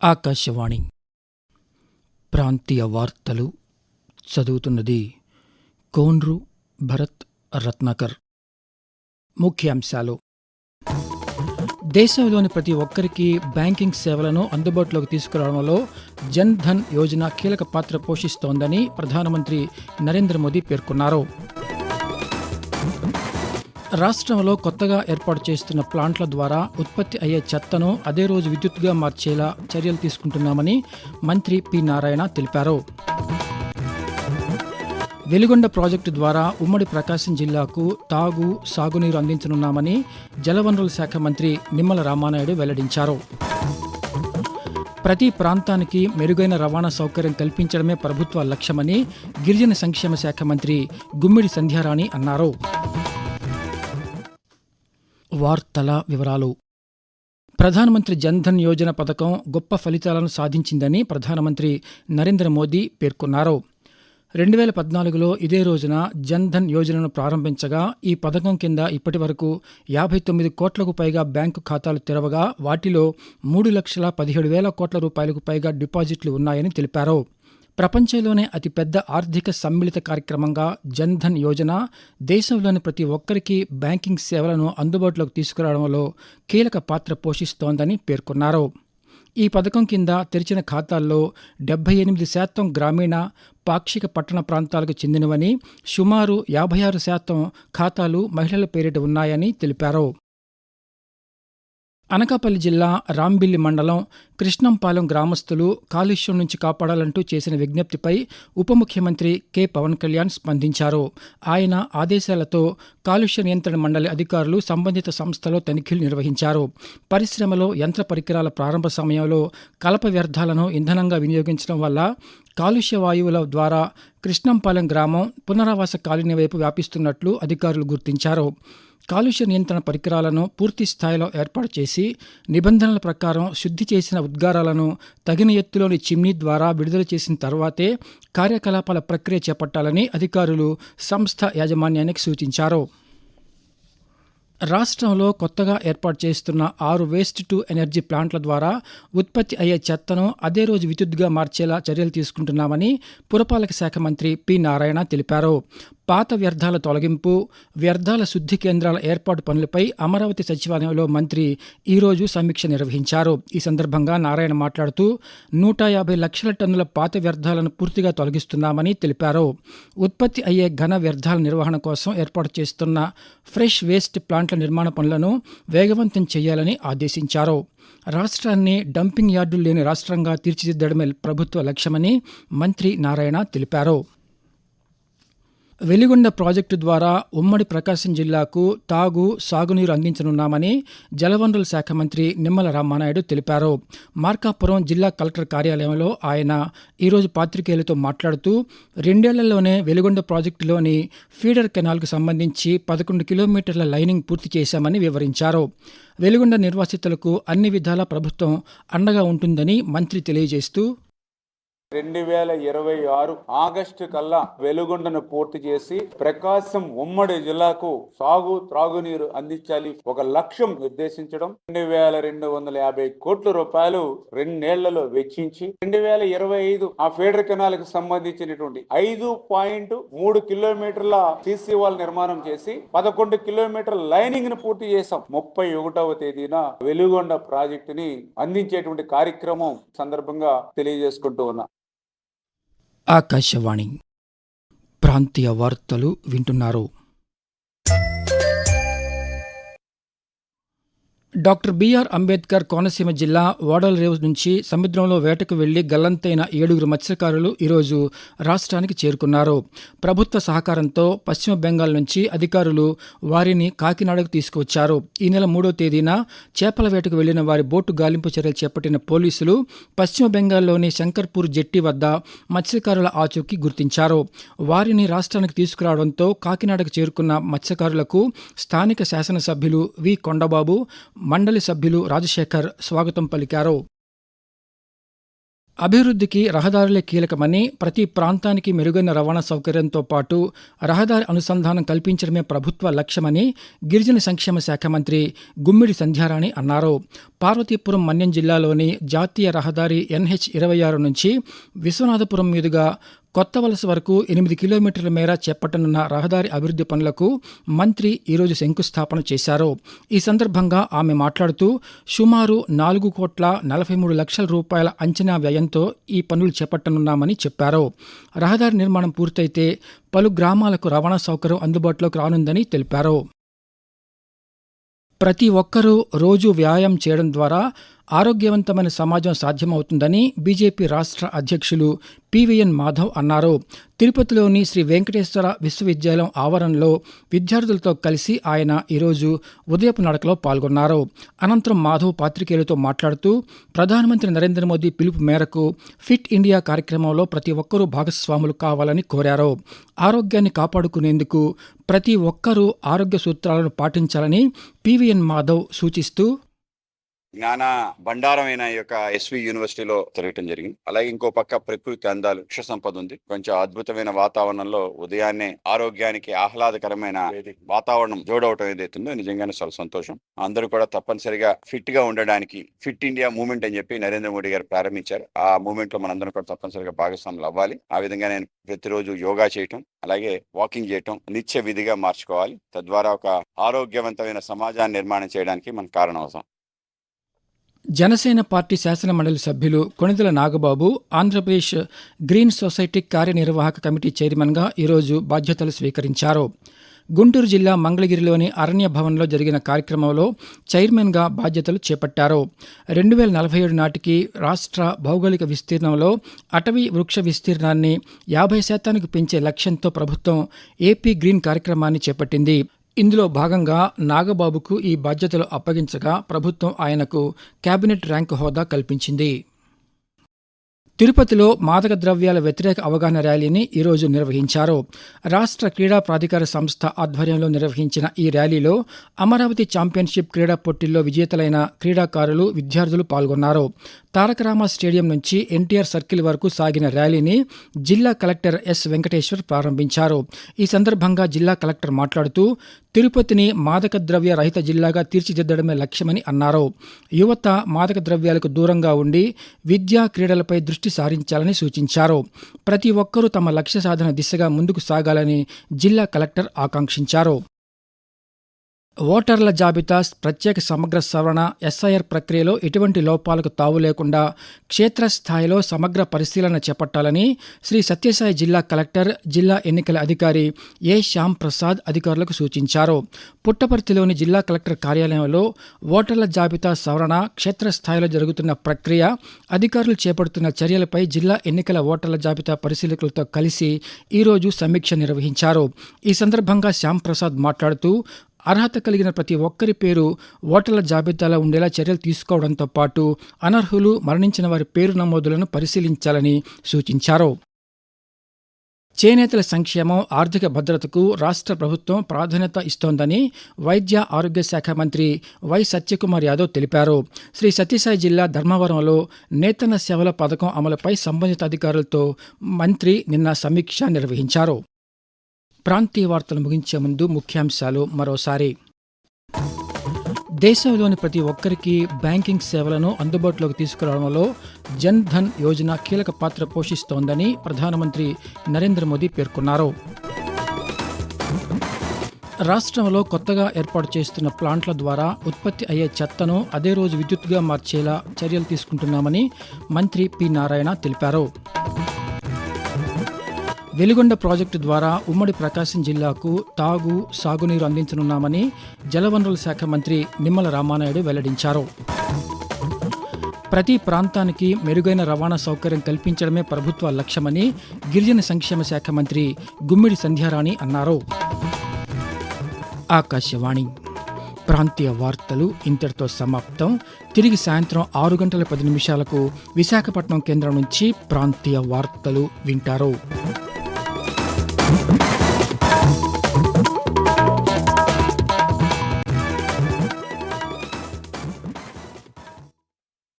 ఆకాశవాణి ప్రాంతీయ వార్తలు చదువుతున్నది కోన్రు భరత్ రత్నాకర్. ముఖ్యాంశాలు: దేశంలోని ప్రతి ఒక్కరికి బ్యాంకింగ్ సేవలను అందుబాటులోకి తీసుకురావడంలో జన్ ధన్ యోజన కీలక పాత్ర పోషిస్తోందని ప్రధానమంత్రి నరేంద్ర మోదీ పేర్కొన్నారు. రాష్ట్రంలో కొత్తగా ఏర్పాటు చేస్తున్న ప్లాంట్ల ద్వారా ఉత్పత్తి అయ్యే చెత్తను అదే రోజు విద్యుత్తుగా మార్చేలా చర్యలు తీసుకుంటున్నామని మంత్రి పి. నారాయణ తెలిపారు. వెలిగొండ ప్రాజెక్టు ద్వారా ఉమ్మడి ప్రకాశం జిల్లాకు తాగు, సాగునీరు అందించనున్నామని జలవనరుల శాఖ మంత్రి నిమ్మల రామానాయుడు వెల్లడించారు. ప్రతి ప్రాంతానికి మెరుగైన రవాణా సౌకర్యం కల్పించడమే ప్రభుత్వ లక్ష్యమని గిరిజన సంక్షేమ శాఖ మంత్రి గుమ్మిడి సంధ్యారాణి అన్నారు. వార్తల వివరాలు: ప్రధానమంత్రి జన్ ధన్ యోజన పథకం గొప్ప ఫలితాలను సాధించిందని ప్రధానమంత్రి నరేంద్ర మోదీ పేర్కొన్నారు. 2014లో ఇదే రోజున జన్ ధన్ యోజనను ప్రారంభించగా ఈ పథకం కింద ఇప్పటి వరకు 59 కోట్లకు పైగా బ్యాంకు ఖాతాలు తెరవగా వాటిలో 3,17,000 కోట్ల రూపాయలకు పైగా డిపాజిట్లు ఉన్నాయని తెలిపారు. ప్రపంచంలోనే అతిపెద్ద ఆర్థిక సమ్మిళిత కార్యక్రమంగా జన్ ధన్ యోజన దేశంలోని ప్రతి ఒక్కరికి బ్యాంకింగ్ సేవలను అందుబాటులోకి తీసుకురావడంలో కీలక పాత్ర పోషిస్తోందని పేర్కొన్నారు. ఈ పథకం కింద తెరిచిన ఖాతాల్లో 78% గ్రామీణ, పాక్షిక పట్టణ ప్రాంతాలకు చెందినవని, సుమారు 56% ఖాతాలు మహిళల పేరిట ఉన్నాయని తెలిపారు. అనకాపల్లి జిల్లా రాంబిల్లి మండలం కృష్ణంపాలెం గ్రామస్తులు కాలుష్యం నుంచి కాపాడాలంటూ చేసిన విజ్ఞప్తిపై ఉప ముఖ్యమంత్రి కె. పవన్ కళ్యాణ్ స్పందించారు. ఆయన ఆదేశాలతో కాలుష్య నియంత్రణ మండలి అధికారులు సంబంధిత సంస్థలో తనిఖీలు నిర్వహించారు. పరిశ్రమలో యంత్ర పరికరాల ప్రారంభ సమయంలో కలప వ్యర్థాలను ఇంధనంగా వినియోగించడం వల్ల కాలుష్య వాయువుల ద్వారా కృష్ణంపాలెం గ్రామం పునరావాస కాలనీ వైపు వ్యాపిస్తున్నట్లు అధికారులు గుర్తించారు. కాలుష్య నియంత్రణ పరికరాలను పూర్తి స్థాయిలో ఏర్పాటు చేసి నిబంధనల ప్రకారం శుద్ధి చేసిన ఉద్గారాలను తగిన ఎత్తులోని చిమ్నీ ద్వారా విడుదల చేసిన తర్వాతే కార్యకలాపాల ప్రక్రియ చేపట్టాలని అధికారులు సంస్థ యాజమాన్యానికి సూచించారు. రాష్ట్రంలో కొత్తగా ఏర్పాటు చేస్తున్న 6 వేస్ట్ టు ఎనర్జీ ప్లాంట్ల ద్వారా ఉత్పత్తి అయ్యే చెత్తను అదే రోజు విద్యుత్తుగా మార్చేలా చర్యలు తీసుకుంటున్నామని పురపాలక శాఖ మంత్రి పి. నారాయణ తెలిపారు. పాత వ్యర్థాల తొలగింపు, వ్యర్థాల శుద్ధి కేంద్రాల ఏర్పాటు పనులపై అమరావతి సచివాలయంలో మంత్రి ఈరోజు సమీక్ష నిర్వహించారు. ఈ సందర్భంగా నారాయణ మాట్లాడుతూ 150 లక్షల టన్నుల పాత వ్యర్థాలను పూర్తిగా తొలగిస్తున్నామని తెలిపారు. ఉత్పత్తి అయ్యే ఘన వ్యర్థాల నిర్వహణ కోసం ఏర్పాటు చేస్తున్న ఫ్రెష్ వేస్ట్ ప్లాంట్ల నిర్మాణ పనులను వేగవంతం చేయాలని ఆదేశించారు. రాష్ట్రాన్ని డంపింగ్ యార్డులు లేని రాష్ట్రంగా తీర్చిదిద్దడమే ప్రభుత్వ లక్ష్యమని మంత్రి నారాయణ తెలిపారు. వెలిగొండ ప్రాజెక్టు ద్వారా ఉమ్మడి ప్రకాశం జిల్లాకు తాగు, సాగునీరు అందించనున్నామని జలవనరుల శాఖ మంత్రి నిమ్మల రామానాయుడు తెలిపారు. మార్కాపురం జిల్లా కలెక్టర్ కార్యాలయంలో ఆయన ఈరోజు పాత్రికేయులతో మాట్లాడుతూ 2 ఏళ్లలోనే వెలిగొండ ప్రాజెక్టులోని ఫీడర్ కెనాల్కు సంబంధించి 11 కిలోమీటర్ల లైనింగ్ పూర్తి చేశామని వివరించారు. వెలిగొండ నిర్వాసితులకు అన్ని విధాలా ప్రభుత్వం అండగా ఉంటుందని మంత్రి తెలియజేస్తూ 2026 ఆగస్టు కల్లా వెలుగొండను పూర్తి చేసి ప్రకాశం ఉమ్మడి జిల్లాకు సాగు, త్రాగునీరు అందించాలి ఒక లక్ష్యం నిర్దేశించడం. 2,250 కోట్ల రూపాయలు 2 ఏళ్లలో వెచ్చించి 2025 ఆ ఫీడర్ కెనాల్ కు సంబంధించినటువంటి 5.3 కిలోమీటర్ల సీసీ వాల్ నిర్మాణం చేసి 11 కిలోమీటర్ల లైనింగ్ ను పూర్తి చేశాం. 31వ తేదీన వెలుగొండ ప్రాజెక్టుని అందించేటువంటి కార్యక్రమం సందర్భంగా తెలియజేసుకుంటూ ఉన్నా. ఆకాశవాణి ప్రాంతీయ వార్తలు వింటున్నారు. డాక్టర్ బిఆర్ అంబేద్కర్ కోనసీమ జిల్లా ఓడలరేవు నుంచి సముద్రంలో వేటకు వెళ్లి గల్లంతైన 7 మత్స్యకారులు ఈరోజు రాష్ట్రానికి చేరుకున్నారు. ప్రభుత్వ సహకారంతో పశ్చిమ బెంగాల్ నుంచి అధికారులు వారిని కాకినాడకు తీసుకువచ్చారు. ఈ నెల 3వ తేదీన చేపల వేటకు వెళ్లిన వారి బోటు గాలింపు చర్యలు చేపట్టిన పోలీసులు పశ్చిమ బెంగాల్లోని శంకర్పూర్ జెట్టి వద్ద మత్స్యకారుల ఆచూకీ గుర్తించారు. వారిని రాష్ట్రానికి తీసుకురావడంతో కాకినాడకు చేరుకున్న మత్స్యకారులకు స్థానిక శాసనసభ్యులు వి. కొండబాబు, మండలి సభ్యులు రాజశేఖర్ స్వాగతం పలికారు. అభివృద్ధికి రహదారులే కీలకమని, ప్రతి ప్రాంతానికి మెరుగైన రవాణా సౌకర్యంతో పాటు రహదారి అనుసంధానం కల్పించడమే ప్రభుత్వ లక్ష్యమని గిరిజన సంక్షేమ శాఖ మంత్రి గుమ్మిడి సంధ్యారాణి అన్నారు. పార్వతీపురం మన్యం జిల్లాలోని జాతీయ రహదారి NH-26 నుంచి విశ్వనాథపురం మీదుగా కొత్త వలస వరకు 8 కిలోమీటర్ల మేర చేపట్టనున్న రహదారి అభివృద్ధి పనులకు మంత్రి ఈరోజు శంకుస్థాపన చేశారు. ఈ సందర్భంగా ఆమె మాట్లాడుతూ సుమారు 4,43,00,000 రూపాయల అంచనా వ్యయంతో ఈ పనులు చేపట్టనున్నామని చెప్పారు. రహదారి నిర్మాణం పూర్తయితే పలు గ్రామాలకు రవాణా సౌకర్యం అందుబాటులోకి రానుందని తెలిపారు. ప్రతి ఒక్కరూ రోజు వ్యాయామం చేయడం ద్వారా ఆరోగ్యవంతమైన సమాజం సాధ్యమవుతుందని బీజేపీ రాష్ట్ర అధ్యక్షులు PVN మాధవ్ అన్నారు. తిరుపతిలోని శ్రీ వెంకటేశ్వర విశ్వవిద్యాలయం ఆవరణలో విద్యార్థులతో కలిసి ఆయన ఈరోజు ఉదయపు నడకలో పాల్గొన్నారు. అనంతరం మాధవ్ పాత్రికేయులతో మాట్లాడుతూ ప్రధానమంత్రి నరేంద్ర మోదీ పిలుపు మేరకు ఫిట్ ఇండియా కార్యక్రమంలో ప్రతి ఒక్కరూ భాగస్వాములు కావాలని కోరారు. ఆరోగ్యాన్ని కాపాడుకునేందుకు ప్రతి ఒక్కరూ ఆరోగ్య సూత్రాలను పాటించాలని PVN మాధవ్ సూచిస్తూ జ్ఞాన బండారమైన ఈ యొక్క SV యూనివర్సిటీలో తిరగటం జరిగింది. అలాగే ఇంకో పక్క ప్రకృతి అందాలు, వృక్ష సంపద ఉంది. కొంచెం అద్భుతమైన వాతావరణంలో ఉదయాన్నే ఆరోగ్యానికి ఆహ్లాదకరమైన వాతావరణం జోడవటం ఏదైతుందో నిజంగానే చాలా సంతోషం. అందరూ కూడా తప్పనిసరిగా ఫిట్ గా ఉండడానికి ఫిట్ ఇండియా మూవ్మెంట్ అని చెప్పి నరేంద్ర మోడీ గారు ప్రారంభించారు. ఆ మూవ్మెంట్ లో మనందరం కూడా తప్పనిసరిగా భాగస్వాములు అవ్వాలి. ఆ విధంగా నేను ప్రతిరోజు యోగా చేయటం, అలాగే వాకింగ్ చేయటం నిత్య విధిగా మార్చుకోవాలి. తద్వారా ఒక ఆరోగ్యవంతమైన సమాజాన్ని నిర్మాణం చేయడానికి మనకు కారణం అవుతాం. జనసేన పార్టీ శాసనమండలి సభ్యులు కొణిదెల నాగబాబు ఆంధ్రప్రదేశ్ గ్రీన్ సొసైటీ కార్యనిర్వాహక కమిటీ చైర్మన్గా ఈరోజు బాధ్యతలు స్వీకరించారు. గుంటూరు జిల్లా మంగళగిరిలోని అరణ్య భవన్లో జరిగిన కార్యక్రమంలో చైర్మన్గా బాధ్యతలు చేపట్టారు. 2047 నాటికి రాష్ట్ర భౌగోళిక విస్తీర్ణంలో అటవీ వృక్ష విస్తీర్ణాన్ని 50% పెంచే లక్ష్యంతో ప్రభుత్వం ఏపీ గ్రీన్ కార్యక్రమాన్ని చేపట్టింది. ఇందులో భాగంగా నాగబాబుకు ఈ బాధ్యతలు అప్పగించగా ప్రభుత్వం ఆయనకు కేబినెట్ ర్యాంకు హోదా కల్పించింది. తిరుపతిలో మాదక ద్రవ్యాల వ్యతిరేక అవగాహన ర్యాలీని ఈరోజు నిర్వహించారు. రాష్ట్ర క్రీడా ప్రాధికార సంస్థ ఆధ్వర్యంలో నిర్వహించిన ఈ ర్యాలీలో అమరావతి ఛాంపియన్షిప్ క్రీడా పోటీల్లో విజేతలైన క్రీడాకారులు, విద్యార్థులు పాల్గొన్నారు. తారకరామ స్టేడియం నుంచి NTR సర్కిల్ వరకు సాగిన ర్యాలీని జిల్లా కలెక్టర్ S. వెంకటేశ్వర్ ప్రారంభించారు. ఈ సందర్భంగా జిల్లా కలెక్టర్ మాట్లాడుతూ తిరుపతిని మాదక ద్రవ్య రహిత జిల్లాగా తీర్చిదిద్దడమే లక్ష్యమని అన్నారు. యువత మాదక ద్రవ్యాలకు దూరంగా ఉండి విద్యా, క్రీడలపై దృష్టి సారించాలని సూచించారు. ప్రతి ఒక్కరూ తమ లక్ష్య సాధన దిశగా ముందుకు సాగాలని జిల్లా కలెక్టర్ ఆకాంక్షించారు. ఓటర్ల జాబితా ప్రత్యేక సమగ్ర సవరణ SIR ప్రక్రియలో ఎటువంటి లోపాలకు తావు లేకుండా క్షేత్రస్థాయిలో సమగ్ర పరిశీలన చేపట్టాలని శ్రీ సత్యసాయి జిల్లా కలెక్టర్, జిల్లా ఎన్నికల అధికారి ఏ. శ్యామ్ ప్రసాద్ అధికారులకు సూచించారు. పుట్టపర్తిలోని జిల్లా కలెక్టర్ కార్యాలయంలో ఓటర్ల జాబితా సవరణ క్షేత్రస్థాయిలో జరుగుతున్న ప్రక్రియ, అధికారులు చేపడుతున్న చర్యలపై జిల్లా ఎన్నికల ఓటర్ల జాబితా పరిశీలకులతో కలిసి ఈరోజు సమీక్ష నిర్వహించారు. ఈ సందర్భంగా శ్యామ్ ప్రసాద్ మాట్లాడుతూ అర్హత కలిగిన ప్రతి ఒక్కరి పేరు ఓటర్ల జాబితాలో ఉండేలా చర్యలు తీసుకోవడంతో పాటు అనర్హులు, మరణించిన వారి పేరు నమోదులను పరిశీలించాలని సూచించారు. చేనేతల సంక్షేమం, ఆర్థిక భద్రతకు రాష్ట్ర ప్రభుత్వం ప్రాధాన్యత ఇస్తోందని వైద్య ఆరోగ్య శాఖ మంత్రి వై. సత్యకుమార్ యాదవ్ తెలిపారు. శ్రీ సత్యసాయి జిల్లా ధర్మవరంలో నేతన్న సేవల పథకం అమలుపై సంబంధిత అధికారులతో మంత్రి నిన్న సమీక్ష నిర్వహించారు. ప్రాంతీయ వార్తలు ముగించే ముందు ముఖ్యాంశాలు మరోసారి. దేశంలోని ప్రతి ఒక్కరికి బ్యాంకింగ్ సేవలను అందుబాటులోకి తీసుకురావడంలో జన్ ధన్ యోజన కీలక పాత్ర పోషిస్తోందని ప్రధానమంత్రి నరేంద్ర మోదీ పేర్కొన్నారు. రాష్ట్రంలో కొత్తగా ఏర్పాటు చేస్తున్న ప్లాంట్ల ద్వారా ఉత్పత్తి అయ్యే చెత్తను అదే రోజు విద్యుత్తుగా మార్చేలా చర్యలు తీసుకుంటున్నామని మంత్రి పి. నారాయణ తెలిపారు. వెలిగొండ ప్రాజెక్టు ద్వారా ఉమ్మడి ప్రకాశం జిల్లాకు తాగు, సాగునీరు అందించనున్నామని జలవనరుల శాఖ మంత్రి నిమ్మల రామానాయుడు వెల్లడించారు. ప్రతి ప్రాంతానికి మెరుగైన రవాణా సౌకర్యం కల్పించడమే ప్రభుత్వ లక్ష్యమని గిరిజన సంక్షేమ శాఖ మంత్రి గుమ్మిడి సంధ్యారాణి అన్నారు. ఆకాశవాణి ప్రాంతీయ వార్తలు ఇంతటితో సమాప్తం. తిరిగి సాయంత్రం 6:10 విశాఖపట్నం కేంద్రం నుంచి ప్రాంతీయ వార్తలు వింటారు.